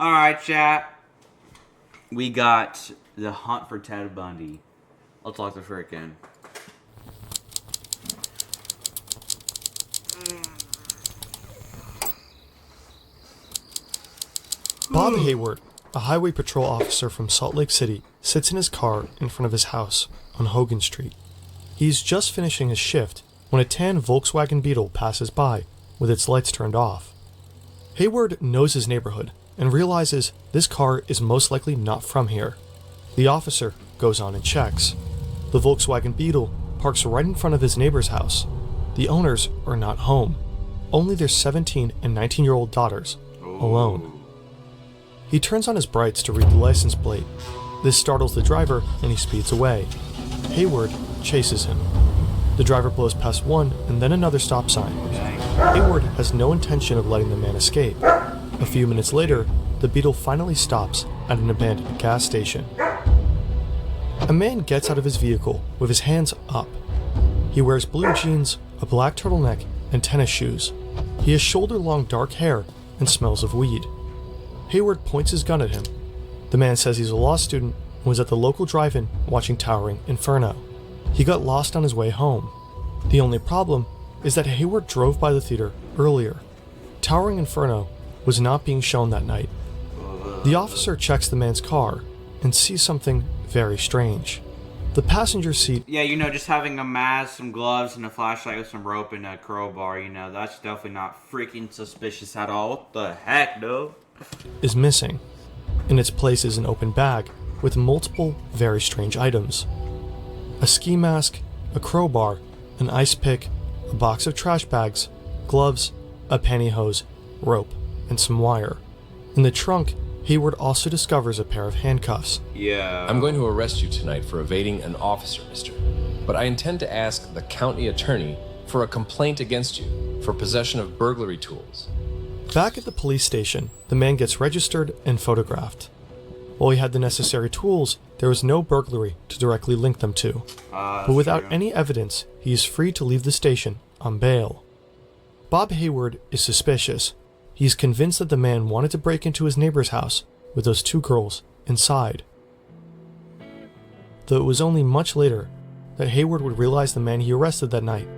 Alright, chat. We got the hunt for Ted Bundy. Let's lock the frickin'. Bob Hayward, a highway patrol officer from Salt Lake City, sits in his car in front of his house on Hogan Street. He's just finishing his shift when a tan Volkswagen Beetle passes by with its lights turned off. Hayward knows his neighborhood and realizes this car is most likely not from here. The officer goes on and checks. The Volkswagen Beetle parks right in front of his neighbor's house. The owners are not home, only their 17 and 19-year-old daughters, alone. He turns on his brights to read the license plate. This startles the driver and he speeds away. Hayward chases him. The driver blows past one and then another stop sign. Hayward has no intention of letting the man escape. A few minutes later, the Beetle finally stops at an abandoned gas station. A man gets out of his vehicle with his hands up. He wears blue jeans, a black turtleneck, and tennis shoes. He has shoulder-long dark hair and smells of weed. Hayward points his gun at him. The man says he's a law student and was at the local drive-in watching Towering Inferno. He got lost on his way home. The only problem is that Hayward drove by the theater earlier. Towering Inferno was not being shown that night. The officer checks the man's car and sees something very strange. The passenger seat... Yeah, just having a mask, some gloves, and a flashlight with some rope and a crowbar, that's definitely not freaking suspicious at all. What the heck, dude? Is missing. In its place is an open bag with multiple very strange items. A ski mask, a crowbar, an ice pick, a box of trash bags, gloves, a pantyhose, rope, and some wire. In the trunk, Hayward also discovers a pair of handcuffs. Yeah. I'm going to arrest you tonight for evading an officer, mister. But I intend to ask the county attorney for a complaint against you for possession of burglary tools. Back at the police station, the man gets registered and photographed. While he had the necessary tools, there was no burglary to directly link them to. But without any evidence, he is free to leave the station on bail. Bob Hayward is suspicious. He is convinced that the man wanted to break into his neighbor's house with those two girls inside. Though it was only much later that Hayward would realize the man he arrested that night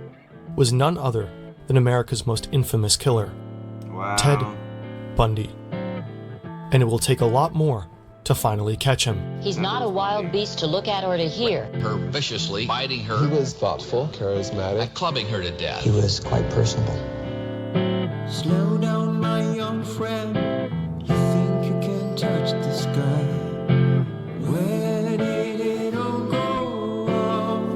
was none other than America's most infamous killer. Wow. Ted Bundy. And it will take a lot more to finally catch him. He's not a wild beast to look at or to hear. Her viciously, biting her. He was thoughtful, charismatic. And clubbing her to death. He was quite personable. Slow down, my young friend. You think you can touch the sky? Where did it all go wrong?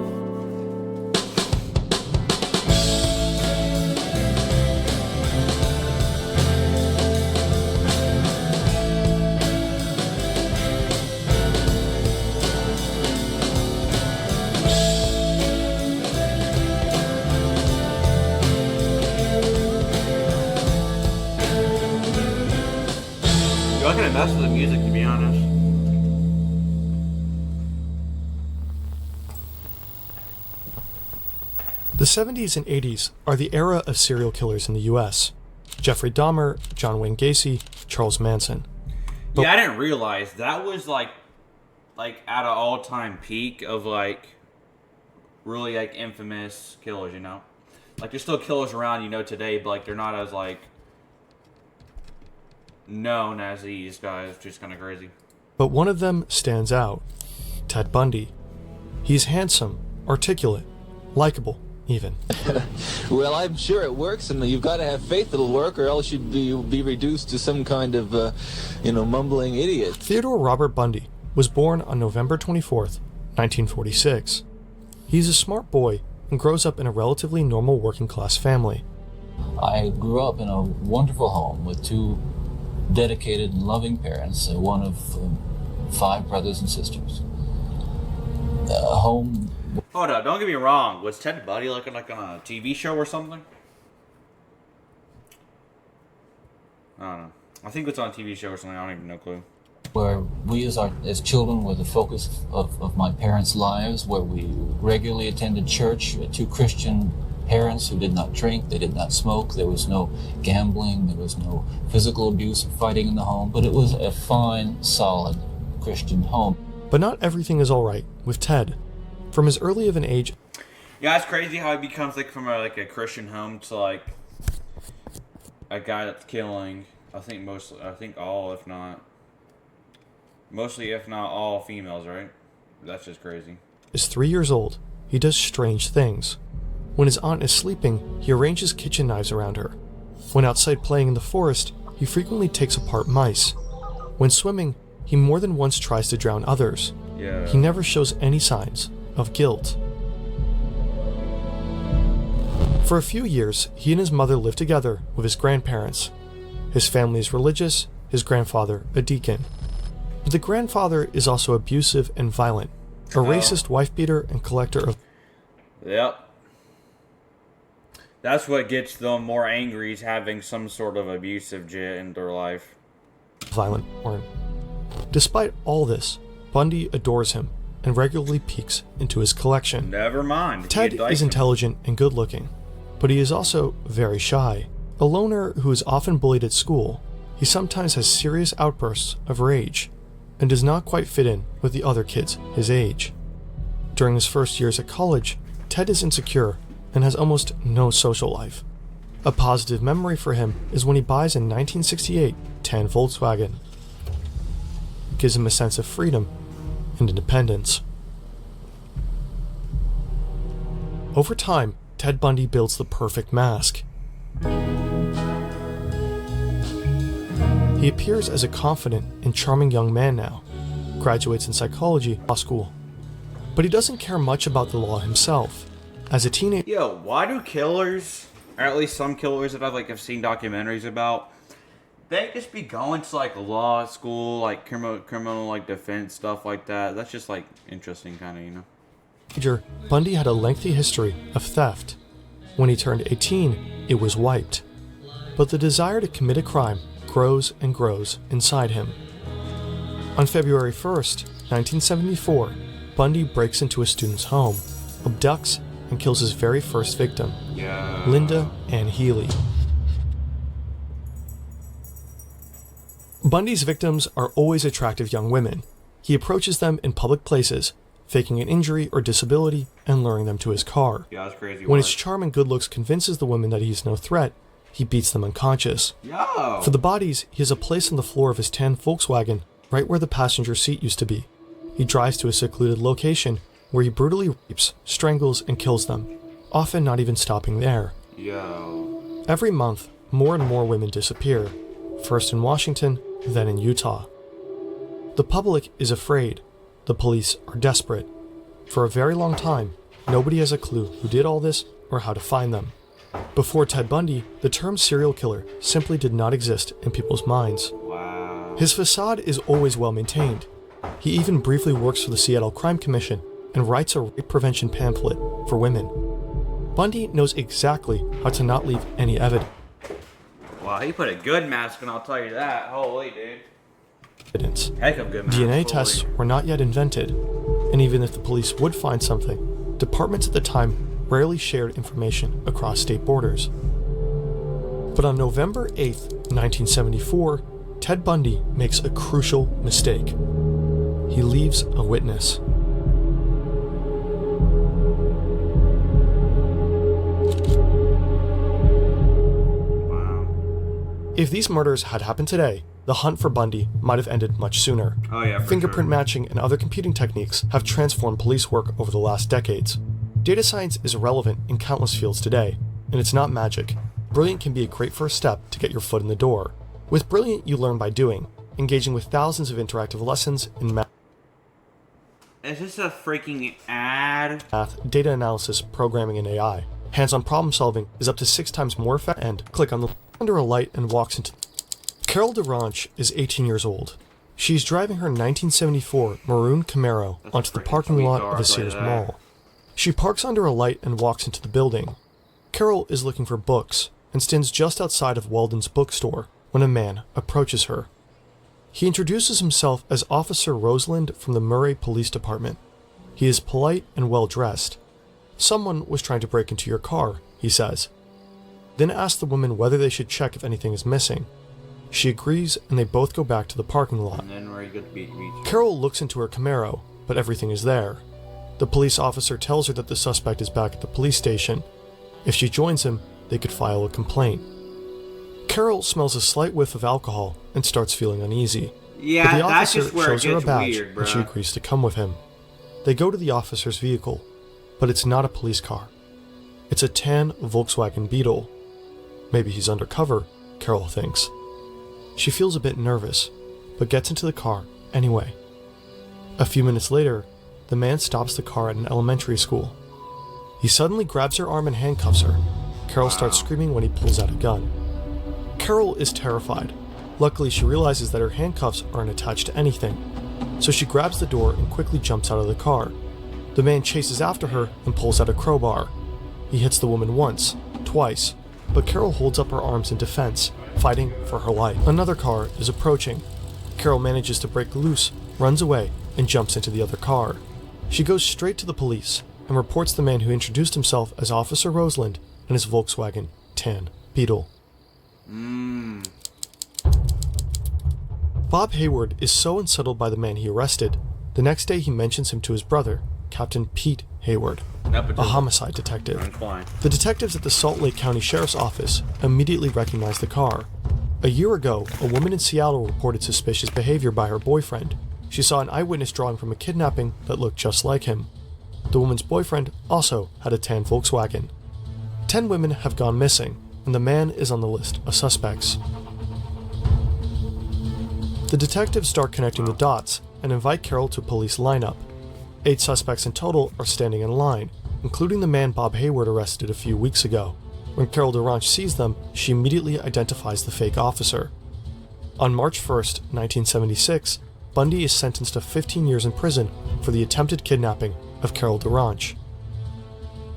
I could invest in the music, to be honest. The 70s and 80s are the era of serial killers in the US. Jeffrey Dahmer, John Wayne Gacy, Charles Manson. But Yeah, I didn't realize that was like at an all-time peak of really infamous killers. There's still killers around today, but they're not as known as these guys, which is kind of crazy. But one of them stands out. Ted Bundy. He's handsome, articulate, likable, even. Well, I'm sure it works, and you've got to have faith it'll work, or else you'd be reduced to some kind of, mumbling idiot. Theodore Robert Bundy was born on November 24th, 1946. He's a smart boy and grows up in a relatively normal working-class family. I grew up in a wonderful home with two dedicated and loving parents, one of 5 brothers and sisters. Home. Hold up, don't get me wrong. Was Ted Bundy looking like on a TV show or something? I don't know. I think it's on a TV show or something. I don't even know clue. Where we as children were the focus of my parents' lives, where we regularly attended church, 2 Christian parents who did not drink, they did not smoke, there was no gambling, there was no physical abuse or fighting in the home, but it was a fine, solid Christian home. But not everything is alright with Ted. From as early of an age... Yeah, it's crazy how he becomes like from a Christian home to like a guy that's killing. I think all, if not all females, right? That's just crazy. Is 3 years old, he does strange things. When his aunt is sleeping, he arranges kitchen knives around her. When outside playing in the forest, he frequently takes apart mice. When swimming, he more than once tries to drown others. Yeah. He never shows any signs of guilt. For a few years, he and his mother lived together with his grandparents. His family is religious, his grandfather a deacon. But the grandfather is also abusive and violent, a racist wife-beater and collector of... Yep. That's what gets them more angry, is having some sort of abusive jit in their life. Violent porn. Despite all this, Bundy adores him and regularly peeks into his collection. Never mind. Ted is intelligent and good-looking, but he is also very shy. A loner who is often bullied at school, he sometimes has serious outbursts of rage and does not quite fit in with the other kids his age. During his first years at college, Ted is insecure and has almost no social life. A positive memory for him is when he buys a 1968 tan Volkswagen. It gives him a sense of freedom and independence. Over time, Ted Bundy builds the perfect mask. He appears as a confident and charming young man now, graduates in psychology law school. But he doesn't care much about the law himself. As a teenager... Yo, why do killers, or at least some killers that I've seen documentaries about, they just be going to law school, criminal defense, stuff like that. That's just interesting kind of, you know. Bundy had a lengthy history of theft. When he turned 18, it was wiped. But the desire to commit a crime grows and grows inside him. On February 1st, 1974, Bundy breaks into a student's home, abducts, and kills his very first victim, Linda Ann Healy. Bundy's victims are always attractive young women. He approaches them in public places, faking an injury or disability and luring them to his car. Yeah, that's crazy. When his charm and good looks convinces the women that he's no threat, he beats them unconscious. Yo. For the bodies, he has a place on the floor of his tan Volkswagen, right where the passenger seat used to be. He drives to a secluded location where he brutally rapes, strangles, and kills them, often not even stopping there. Yo. Every month, more and more women disappear, first in Washington, then in Utah. The public is afraid. The police are desperate. For a very long time, nobody has a clue who did all this or how to find them. Before Ted Bundy, the term serial killer simply did not exist in people's minds. Wow. His facade is always well maintained. He even briefly works for the Seattle Crime Commission and writes a rape prevention pamphlet for women. Bundy knows exactly how to not leave any evidence. Wow, he put a good mask on, I'll tell you that. Holy dude. Heck of good mask. DNA tests were not yet invented, and even if the police would find something, departments at the time rarely shared information across state borders. But on November 8th, 1974, Ted Bundy makes a crucial mistake. He leaves a witness. If these murders had happened today, the hunt for Bundy might have ended much sooner. Oh yeah, for Fingerprint sure. matching and other computing techniques have transformed police work over the last decades. Data science is relevant in countless fields today, and it's not magic. Brilliant can be a great first step to get your foot in the door. With Brilliant, you learn by doing, engaging with thousands of interactive lessons in math, Is this a freaking ad? data analysis, programming, and AI. Hands-on problem solving is up to 6 times more effective. And click on the under a light and walks into... Carol DeRanche is 18 years old. She's driving her 1974 maroon Camaro onto the parking lot of a Sears mall. She parks under a light and walks into the building. Carol is looking for books and stands just outside of Weldon's bookstore when a man approaches her. He introduces himself as Officer Roseland from the Murray Police Department. He is polite and well-dressed. "Someone was trying to break into your car," he says. Then asks the woman whether they should check if anything is missing. She agrees, and they both go back to the parking lot. And then where you get the beach. Carol looks into her Camaro, but everything is there. The police officer tells her that the suspect is back at the police station. If she joins him, they could file a complaint. Carol smells a slight whiff of alcohol and starts feeling uneasy. Yeah, but the that's officer just where shows it her a gets badge, weird, and she bruh. agrees to come with him. They go to the officer's vehicle, but it's not a police car. It's a tan Volkswagen Beetle. Maybe he's undercover, Carol thinks. She feels a bit nervous, but gets into the car anyway. A few minutes later, the man stops the car at an elementary school. He suddenly grabs her arm and handcuffs her. Carol starts screaming when he pulls out a gun. Carol is terrified. Luckily, she realizes that her handcuffs aren't attached to anything, so she grabs the door and quickly jumps out of the car. The man chases after her and pulls out a crowbar. He hits the woman once, twice, but Carol holds up her arms in defense, fighting for her life. Another car is approaching. Carol manages to break loose, runs away, and jumps into the other car. She goes straight to the police and reports the man who introduced himself as Officer Roseland and his Volkswagen tan Beetle. Bob Hayward is so unsettled by the man he arrested, the next day he mentions him to his brother, Captain Pete Hayward, a homicide detective. The detectives at the Salt Lake County Sheriff's Office immediately recognize the car. A year ago, a woman in Seattle reported suspicious behavior by her boyfriend. She saw an eyewitness drawing from a kidnapping that looked just like him. The woman's boyfriend also had a tan Volkswagen. 10 women have gone missing, and the man is on the list of suspects. The detectives start connecting the dots and invite Carol to a police lineup. 8 suspects in total are standing in line, including the man Bob Hayward arrested a few weeks ago. When Carol DeRanche sees them, she immediately identifies the fake officer. On March 1st, 1976, Bundy is sentenced to 15 years in prison for the attempted kidnapping of Carol DeRanche.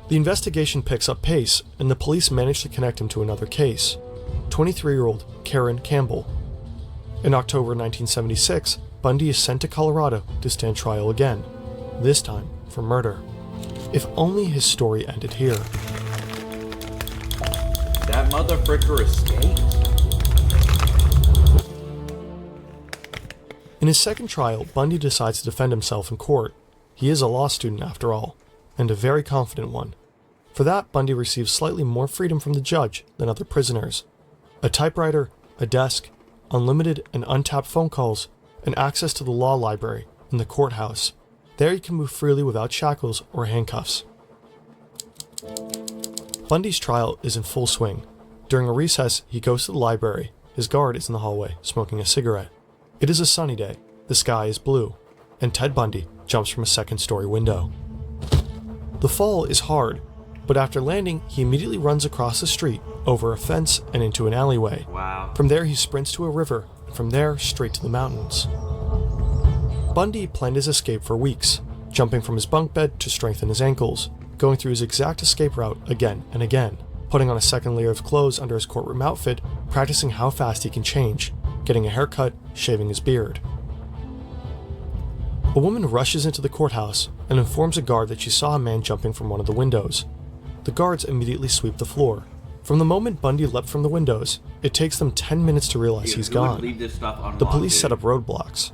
The investigation picks up pace, and the police manage to connect him to another case, 23-year-old Karen Campbell. In October 1976, Bundy is sent to Colorado to stand trial again, this time for murder. If only his story ended here. That motherfricker escaped? In his second trial, Bundy decides to defend himself in court. He is a law student after all, and a very confident one. For that, Bundy receives slightly more freedom from the judge than other prisoners. A typewriter, a desk, unlimited and untapped phone calls, and access to the law library in the courthouse. There he can move freely without shackles or handcuffs. Bundy's trial is in full swing. During a recess, he goes to the library. His guard is in the hallway, smoking a cigarette. It is a sunny day, the sky is blue, and Ted Bundy jumps from a second-story window. The fall is hard, but after landing, he immediately runs across the street, over a fence, and into an alleyway. Wow. From there, he sprints to a river, and from there, straight to the mountains. Bundy planned his escape for weeks, jumping from his bunk bed to strengthen his ankles, going through his exact escape route again and again, putting on a second layer of clothes under his courtroom outfit, practicing how fast he can change, getting a haircut, shaving his beard. A woman rushes into the courthouse and informs a guard that she saw a man jumping from one of the windows. The guards immediately sweep the floor. From the moment Bundy leapt from the windows, it takes them 10 minutes to realize he's gone. Leave this stuff unlocked, The police dude? set up roadblocks.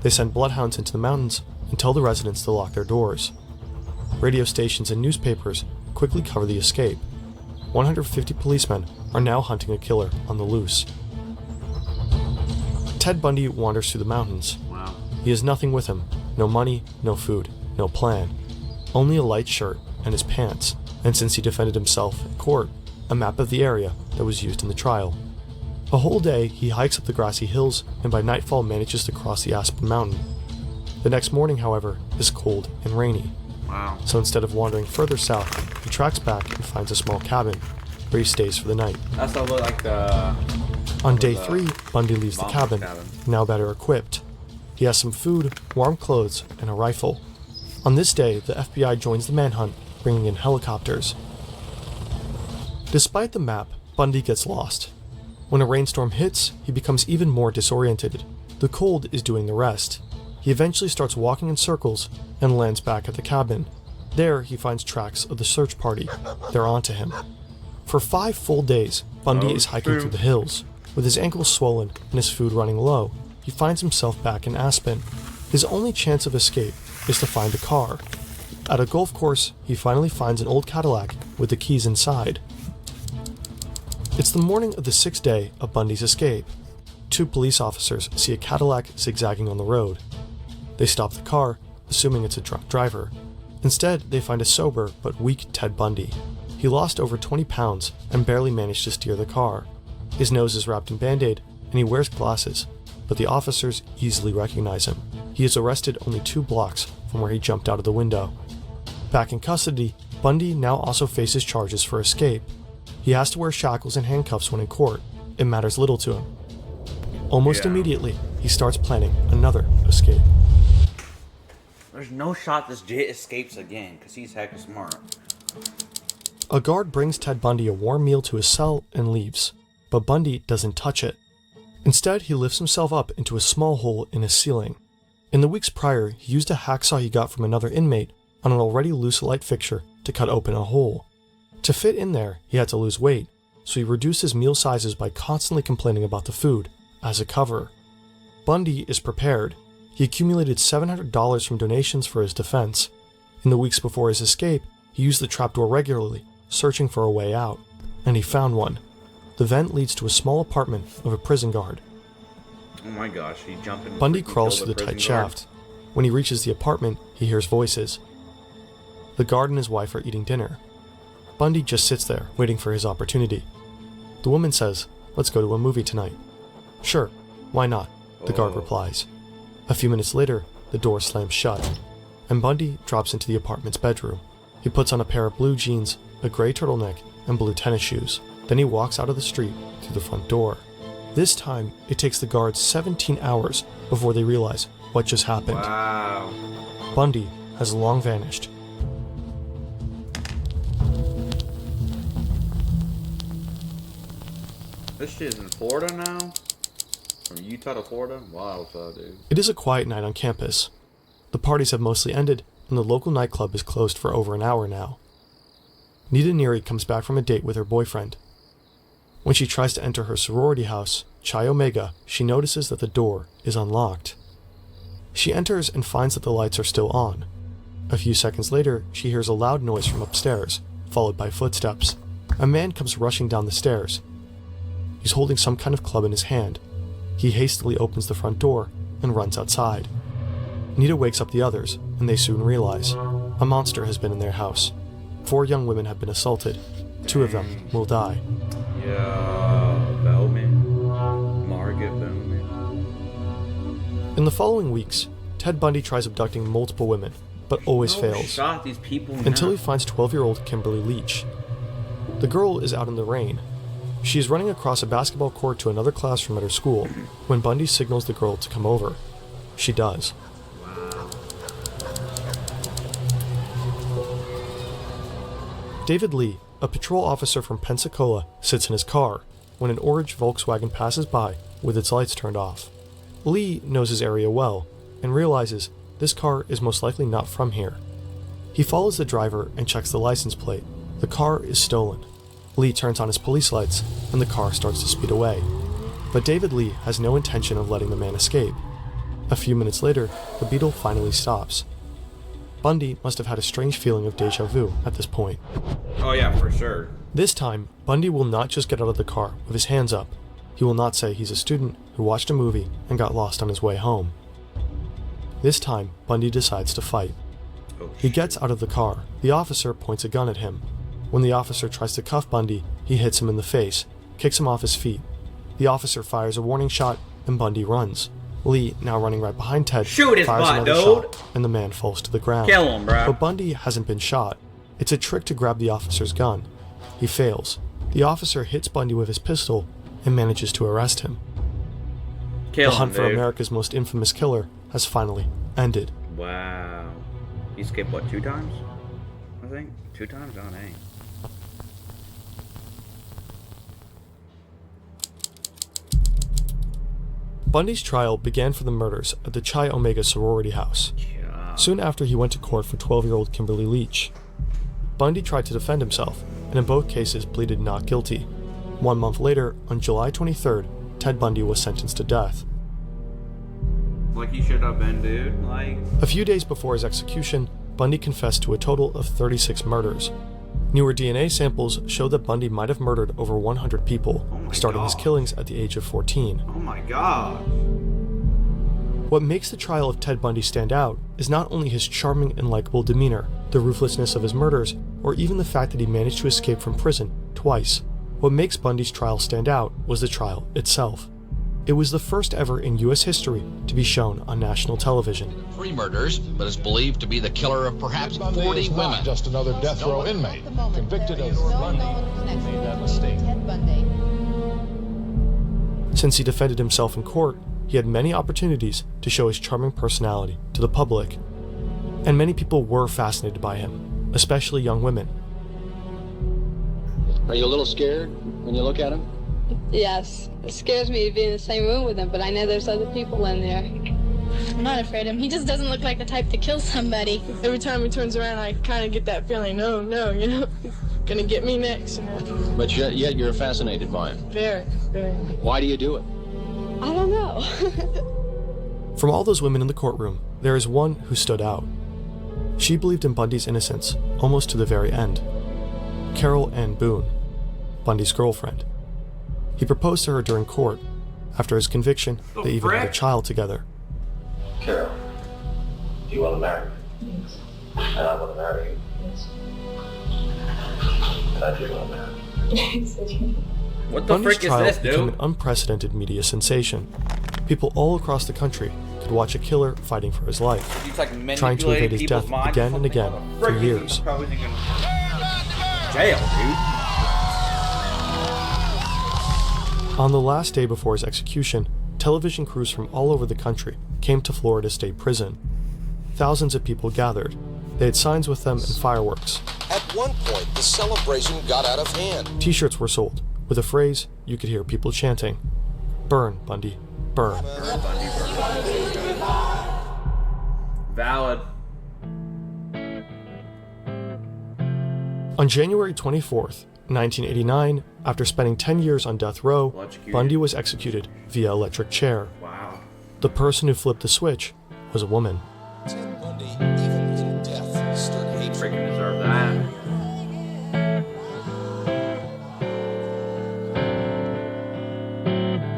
They send bloodhounds into the mountains and tell the residents to lock their doors. Radio stations and newspapers quickly cover the escape. 150 policemen are now hunting a killer on the loose. Ted Bundy wanders through the mountains. Wow. He has nothing with him. No money, no food, no plan. Only a light shirt and his pants, and since he defended himself in court, a map of the area that was used in the trial. A whole day, he hikes up the grassy hills and by nightfall manages to cross the Aspen Mountain. The next morning, however, is cold and rainy. Wow. So instead of wandering further south, he tracks back and finds a small cabin, where he stays for the night. That's a little like the... On day 3, Bundy leaves the cabin, now better equipped. He has some food, warm clothes, and a rifle. On this day, the FBI joins the manhunt, bringing in helicopters. Despite the map, Bundy gets lost. When a rainstorm hits, he becomes even more disoriented. The cold is doing the rest. He eventually starts walking in circles and lands back at the cabin. There, he finds tracks of the search party. They're onto him. For 5 full days, Bundy Oh, is hiking true. through the hills. With his ankles swollen and his food running low, he finds himself back in Aspen. His only chance of escape is to find a car. At a golf course, he finally finds an old Cadillac with the keys inside. It's the morning of the 6th day of Bundy's escape. 2 police officers see a Cadillac zigzagging on the road. They stop the car, assuming it's a drunk driver. Instead, they find a sober but weak Ted Bundy. He lost over 20 pounds and barely managed to steer the car. His nose is wrapped in Band-Aid, and he wears glasses, but the officers easily recognize him. He is arrested only 2 blocks from where he jumped out of the window. Back in custody, Bundy now also faces charges for escape. He has to wear shackles and handcuffs when in court. It matters little to him. Almost immediately, he starts planning another escape. There's no shot this Jit escapes again, because he's hecka smart. A guard brings Ted Bundy a warm meal to his cell and leaves, but Bundy doesn't touch it. Instead, he lifts himself up into a small hole in his ceiling. In the weeks prior, he used a hacksaw he got from another inmate on an already loose light fixture to cut open a hole. To fit in there, he had to lose weight, so he reduced his meal sizes by constantly complaining about the food, as a cover. Bundy is prepared. He accumulated $700 from donations for his defense. In the weeks before his escape, he used the trapdoor regularly, searching for a way out, and he found one. The vent leads to a small apartment of a prison guard. Oh my gosh, he jumped in. Bundy crawls through the tight shaft. When he reaches the apartment, he hears voices. The guard and his wife are eating dinner. Bundy just sits there, waiting for his opportunity. The woman says, "Let's go to a movie tonight." "Sure, why not?" the guard replies. A few minutes later, the door slams shut, and Bundy drops into the apartment's bedroom. He puts on a pair of blue jeans, a gray turtleneck, and blue tennis shoes. Then he walks out of the street through the front door. This time, it takes the guards 17 hours before they realize what just happened. Wow. Bundy has long vanished. This shit is in Florida now? From Utah to Florida? Wow, dude. It is a quiet night on campus. The parties have mostly ended, and the local nightclub is closed for over an hour now. Nita Neary comes back from a date with her boyfriend. When she tries to enter her sorority house, Chi Omega, she notices that the door is unlocked. She enters and finds that the lights are still on. A few seconds later, she hears a loud noise from upstairs, followed by footsteps. A man comes rushing down the stairs. He's holding some kind of club in his hand. He hastily opens the front door and runs outside. Nita wakes up the others, and they soon realize a monster has been in their house. 4 young women have been assaulted. 2 of them will die. Yeah, Bowman. Margaret Bowman. In the following weeks, Ted Bundy tries abducting multiple women, but always fails, Shot these people until he finds 12-year-old Kimberly Leach. The girl is out in the rain. She is running across a basketball court to another classroom at her school when Bundy signals the girl to come over. She does. David Lee, a patrol officer from Pensacola, sits in his car when an orange Volkswagen passes by with its lights turned off. Lee knows his area well and realizes this car is most likely not from here. He follows the driver and checks the license plate. The car is stolen. Lee turns on his police lights and the car starts to speed away. But David Lee has no intention of letting the man escape. A few minutes later, the Beetle finally stops. Bundy must have had a strange feeling of deja vu at this point. Oh yeah, for sure. This time, Bundy will not just get out of the car with his hands up. He will not say he's a student who watched a movie and got lost on his way home. This time, Bundy decides to fight. He gets out of the car. The officer points a gun at him. When the officer tries to cuff Bundy, he hits him in the face, kicks him off his feet. The officer fires a warning shot, and Bundy runs. Lee, now running right behind Ted, Shoot his fires butt, another dude. shot, and the man falls to the ground. Kill him, bro. But Bundy hasn't been shot. It's a trick to grab the officer's gun. He fails. The officer hits Bundy with his pistol and manages to arrest him. Kill The hunt him, for dude. America's most infamous killer has finally ended. Wow. He escaped, what, 2 times? I think? 2 times? Oh, dang. Bundy's trial began for the murders at the Chi Omega sorority house. Yeah. Soon after, he went to court for 12-year-old Kimberly Leach. Bundy tried to defend himself, and in both cases pleaded not guilty. 1 month later, on July 23rd, Ted Bundy was sentenced to death. Like he should have been, dude. Like. A few days before his execution, Bundy confessed to a total of 36 murders. Newer DNA samples show that Bundy might have murdered over 100 people, starting his killings at the age of 14. Oh my god. What makes the trial of Ted Bundy stand out is not only his charming and likable demeanor, the ruthlessness of his murders, or even the fact that he managed to escape from prison twice. What makes Bundy's trial stand out was the trial itself. It was the first ever in U.S. history to be shown on national television. 3 murders, but is believed to be the killer of perhaps 40 women. Not just another death row inmate convicted of Bundy made that mistake. Since he defended himself in court, he had many opportunities to show his charming personality to the public. And many people were fascinated by him, especially young women. Are you a little scared when you look at him? Yes, it scares me to be in the same room with him, but I know there's other people in there. I'm not afraid of him. He just doesn't look like the type to kill somebody. Every time he turns around, I kind of get that feeling, no, he's gonna get me next. But yet you're fascinated by him. Very, very. Why do you do it? I don't know. From all those women in the courtroom, there is one who stood out. She believed in Bundy's innocence almost to the very end. Carol Ann Boone, Bundy's girlfriend. He proposed to her during court. After his conviction, they even had a child together. Carol, do you want to marry me? Yes. And I want to marry you? Yes. And I do want to marry you. What the Bundy's frick is trial this, became dude? an unprecedented media sensation. People all across the country could watch a killer fighting for his life, He's like trying to evade his people's death minds again and again for years. Probably in jail, dude. On the last day before his execution, television crews from all over the country came to Florida State Prison. Thousands of people gathered. They had signs with them and fireworks. At one point, the celebration got out of hand. T-shirts were sold, with a phrase you could hear people chanting, "Burn, Bundy, burn." Burn, Bundy, burn. Valid. On January 24th, 1989, after spending 10 years on death row, Bundy was executed via electric chair. Wow. The person who flipped the switch was a woman. Ted Bundy, even in death, stirred hatred. Freaking deserve that.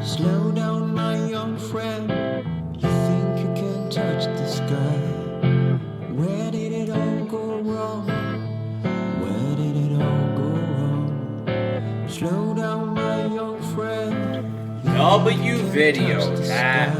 Slow down, my young friend. You think you can touch the sky? Where did it all go wrong? Where did it all go wrong? Slow down, my young friend. W video tag.